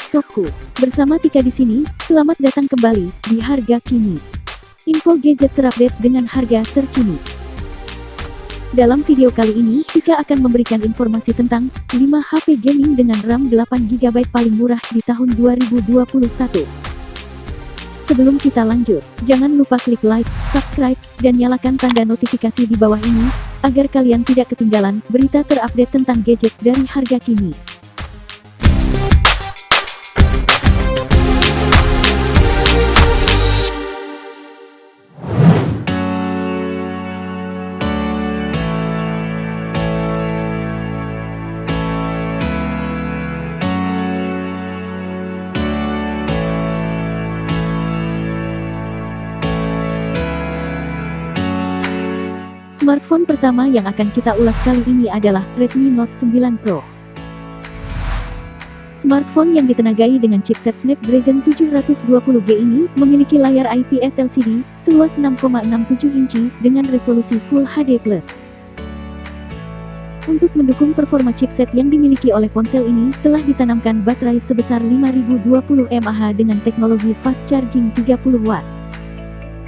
Soku, bersama Tika di sini. Selamat datang kembali di Harga Kini. Info gadget terupdate dengan harga terkini. Dalam video kali ini, Tika akan memberikan informasi tentang 5 HP gaming dengan RAM 8GB paling murah di tahun 2021. Sebelum kita lanjut, jangan lupa klik like, subscribe, dan nyalakan tanda notifikasi di bawah ini, agar kalian tidak ketinggalan berita terupdate tentang gadget dari Harga Kini. Smartphone pertama yang akan kita ulas kali ini adalah Redmi Note 9 Pro. Smartphone yang ditenagai dengan chipset Snapdragon 720G ini memiliki layar IPS LCD seluas 6,67 inci dengan resolusi Full HD+. Untuk mendukung performa chipset yang dimiliki oleh ponsel ini, telah ditanamkan baterai sebesar 5020 mAh dengan teknologi fast charging 30W.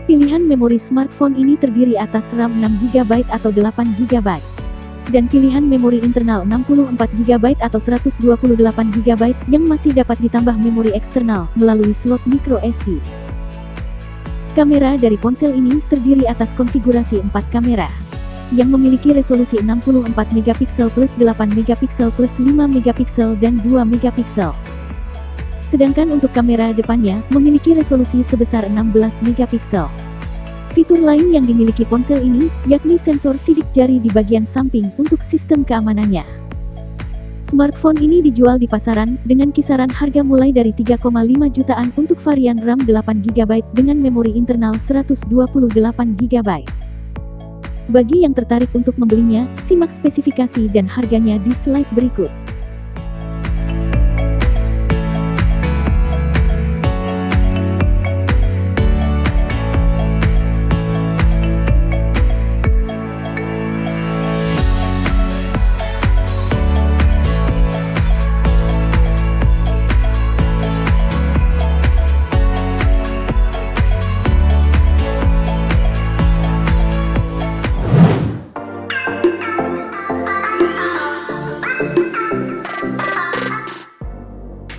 Pilihan memori smartphone ini terdiri atas RAM 6GB atau 8GB, dan pilihan memori internal 64GB atau 128GB yang masih dapat ditambah memori eksternal melalui slot micro SD. Kamera dari ponsel ini terdiri atas konfigurasi 4 kamera, yang memiliki resolusi 64MP plus 8MP plus 5MP dan 2MP. Sedangkan untuk kamera depannya memiliki resolusi sebesar 16MP. Fitur lain yang dimiliki ponsel ini yakni sensor sidik jari di bagian samping untuk sistem keamanannya. Smartphone ini dijual di pasaran dengan kisaran harga mulai dari 3,5 jutaan untuk varian RAM 8GB dengan memori internal 128GB. Bagi yang tertarik untuk membelinya, simak spesifikasi dan harganya di slide berikut.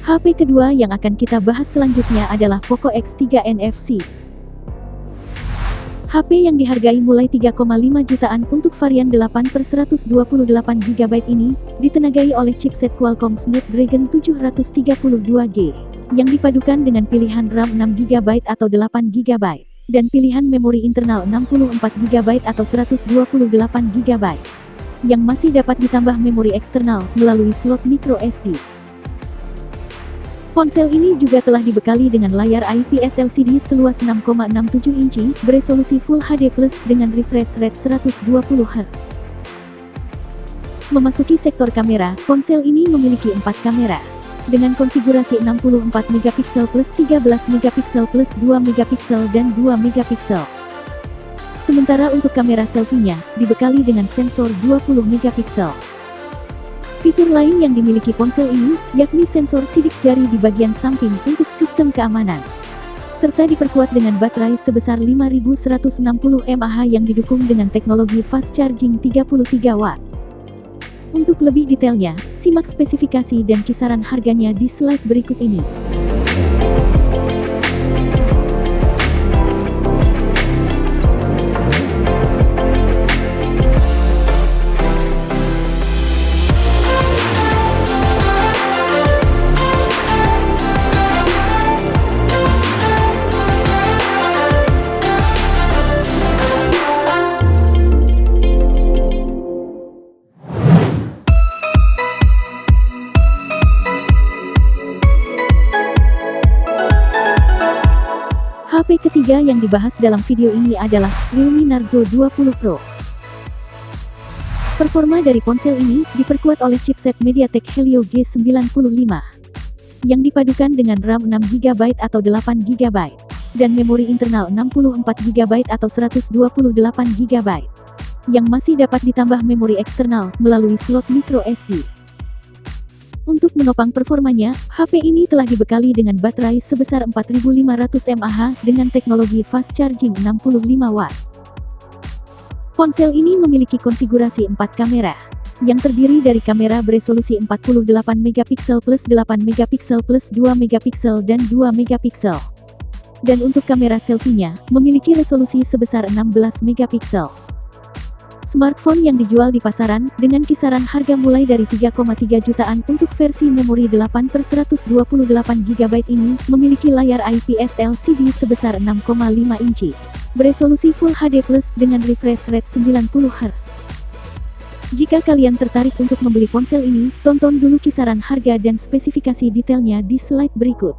HP kedua yang akan kita bahas selanjutnya adalah Poco X3 NFC. HP yang dihargai mulai 3,5 jutaan untuk varian 8/128GB ini, ditenagai oleh chipset Qualcomm Snapdragon 732G, yang dipadukan dengan pilihan RAM 6GB atau 8GB, dan pilihan memori internal 64GB atau 128GB, yang masih dapat ditambah memori eksternal melalui slot micro SD. Ponsel ini juga telah dibekali dengan layar IPS LCD seluas 6,67 inci, beresolusi Full HD+ dengan refresh rate 120Hz. Memasuki sektor kamera, ponsel ini memiliki 4 kamera, dengan konfigurasi 64MP plus 13MP plus 2MP dan 2MP. Sementara untuk kamera selfie-nya, dibekali dengan sensor 20MP. Fitur lain yang dimiliki ponsel ini, yakni sensor sidik jari di bagian samping untuk sistem keamanan, serta diperkuat dengan baterai sebesar 5160 mAh yang didukung dengan teknologi fast charging 33W. Untuk lebih detailnya, simak spesifikasi dan kisaran harganya di slide berikut ini. HP ketiga yang dibahas dalam video ini adalah Realme Narzo 20 Pro. Performa dari ponsel ini diperkuat oleh chipset MediaTek Helio G95, yang dipadukan dengan RAM 6GB atau 8GB, dan memori internal 64GB atau 128GB, yang masih dapat ditambah memori eksternal melalui slot micro SD. Untuk menopang performanya, HP ini telah dibekali dengan baterai sebesar 4500 mAh dengan teknologi fast charging 65 watt. Ponsel ini memiliki konfigurasi 4 kamera, yang terdiri dari kamera beresolusi 48 megapiksel plus 8 megapiksel plus 2 megapiksel dan 2 megapiksel. Dan untuk kamera selfie-nya, memiliki resolusi sebesar 16 megapiksel. Smartphone yang dijual di pasaran, dengan kisaran harga mulai dari 3,3 jutaan untuk versi memori 8/128 GB ini, memiliki layar IPS LCD sebesar 6,5 inci. Beresolusi Full HD Plus dengan refresh rate 90 Hz. Jika kalian tertarik untuk membeli ponsel ini, tonton dulu kisaran harga dan spesifikasi detailnya di slide berikut.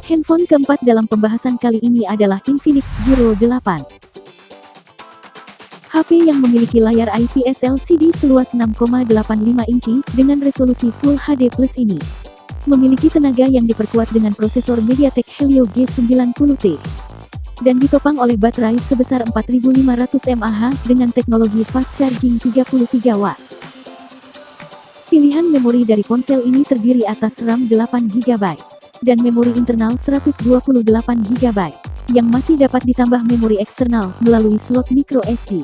Handphone keempat dalam pembahasan kali ini adalah Infinix Zero 8. HP yang memiliki layar IPS LCD seluas 6,85 inci dengan resolusi Full HD Plus ini memiliki tenaga yang diperkuat dengan prosesor MediaTek Helio G90T dan ditopang oleh baterai sebesar 4500 mAh dengan teknologi fast charging 33 watt. Pilihan memori dari ponsel ini terdiri atas RAM 8 GB dan memori internal 128 GB, yang masih dapat ditambah memori eksternal melalui slot micro SD.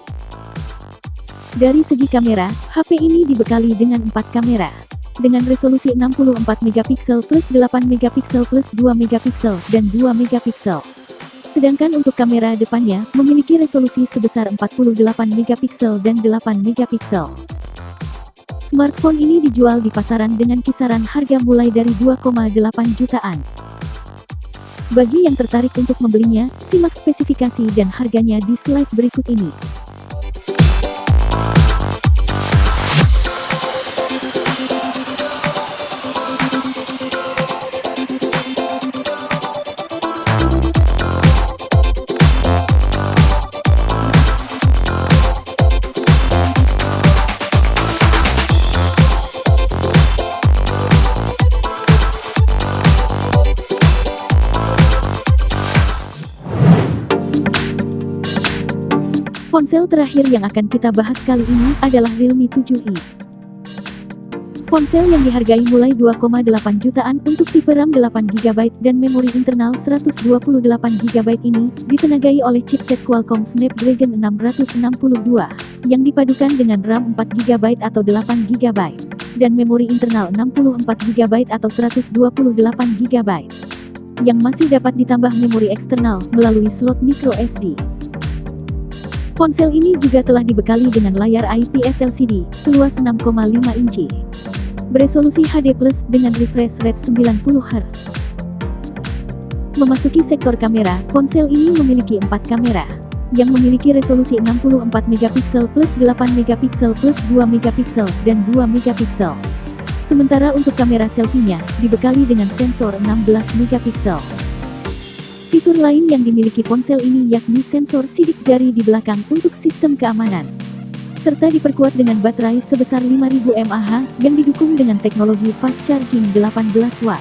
Dari segi kamera, HP ini dibekali dengan 4 kamera, dengan resolusi 64 megapiksel plus 8 megapiksel plus 2 megapiksel dan 2 megapiksel. Sedangkan untuk kamera depannya, memiliki resolusi sebesar 48 megapiksel dan 8 megapiksel. Smartphone ini dijual di pasaran dengan kisaran harga mulai dari 2,8 jutaan. Bagi yang tertarik untuk membelinya, simak spesifikasi dan harganya di slide berikut ini. Ponsel terakhir yang akan kita bahas kali ini adalah Realme 7i. Ponsel yang dihargai mulai 2,8 jutaan untuk tipe RAM 8 GB dan memori internal 128 GB ini ditenagai oleh chipset Qualcomm Snapdragon 662 yang dipadukan dengan RAM 4 GB atau 8 GB dan memori internal 64 GB atau 128 GB yang masih dapat ditambah memori eksternal melalui slot micro SD. Ponsel ini juga telah dibekali dengan layar IPS LCD seluas 6,5 inci. Beresolusi HD Plus dengan refresh rate 90 Hz. Memasuki sektor kamera, ponsel ini memiliki 4 kamera, yang memiliki resolusi 64 megapiksel plus 8 megapiksel plus 2 megapiksel dan 2 megapiksel. Sementara untuk kamera selfie-nya, dibekali dengan sensor 16 megapiksel. Fitur lain yang dimiliki ponsel ini yakni sensor sidik jari di belakang untuk sistem keamanan, serta diperkuat dengan baterai sebesar 5000 mAh yang didukung dengan teknologi fast charging 18 watt.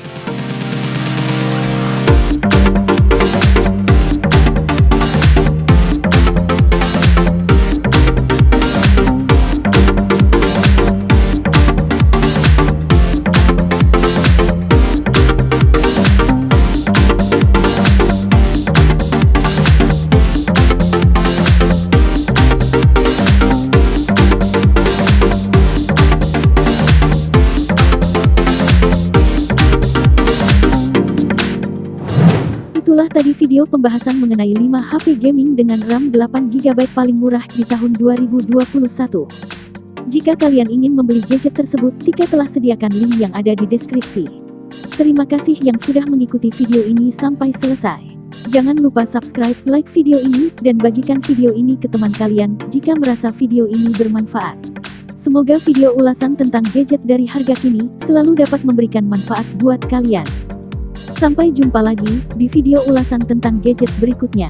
Itulah tadi video pembahasan mengenai 5 HP gaming dengan RAM 8 GB paling murah di tahun 2021. Jika kalian ingin membeli gadget tersebut, Tika telah sediakan link yang ada di deskripsi. Terima kasih yang sudah mengikuti video ini sampai selesai. Jangan lupa subscribe, like video ini, dan bagikan video ini ke teman kalian jika merasa video ini bermanfaat. Semoga video ulasan tentang gadget dari harga kini selalu dapat memberikan manfaat buat kalian. Sampai jumpa lagi di video ulasan tentang gadget berikutnya.